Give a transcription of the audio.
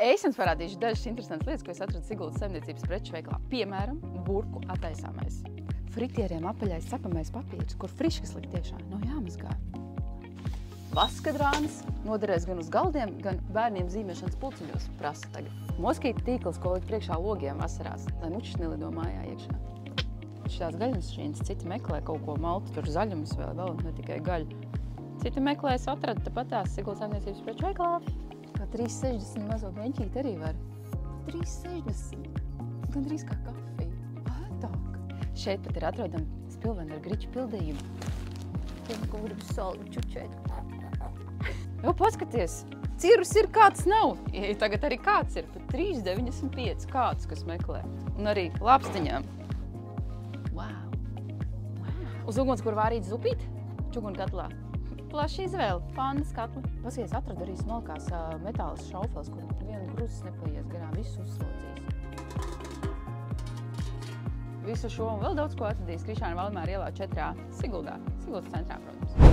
Es jums parādīšu dažas interesantas lietas, ko es atradu Siguldas saimniecības preču veikalā. Piemēram, burku attaisāmais. Fritieriem apaļais cepamais papīrs, kur friškas likt iekšā, nav jāmazgā. Vaskadrānis noderēs gan uz galdiem, gan bērniem zīmēšanas pulciņos, prasa tagad. Moskīta tīkls, ko likt priekšā logiem vasarās, lai mučas nelido mājā iekšā. Šitās gaļmašīnas citi meklē kaut ko maltu, tur zaļumus vēl, ne tikai gaļu. Citi meklē, es atradu tepatās Siguldas saimniecības preču veikalā. Kā 3,60 mazo beņķīti arī var. 3,60. Gandrīz kā kafija. Ētāk. Šeit pat ir atrodama spilvena ar griķu pildījumu. Tiem, ko gribu saldu čučēt. Jau paskaties, cirus ir kāds nav. Ja tagad arī kāds ir, pat 3,95 kāds, kas meklē. Un arī lāpstiņām. Wow. Uz uguns, kur vārīt zupīt, čugunkatlā. Plaša izvēle, pannas katli. Paskaties, atradu arī smalkās metālas šaufels, kur vienu krusas nepaies garām, visu uzslocīs. Visu šo un vēl daudz ko atradīs Krišāna Valdemāra ielā 4A Siguldā, Siguldas centrā, protams.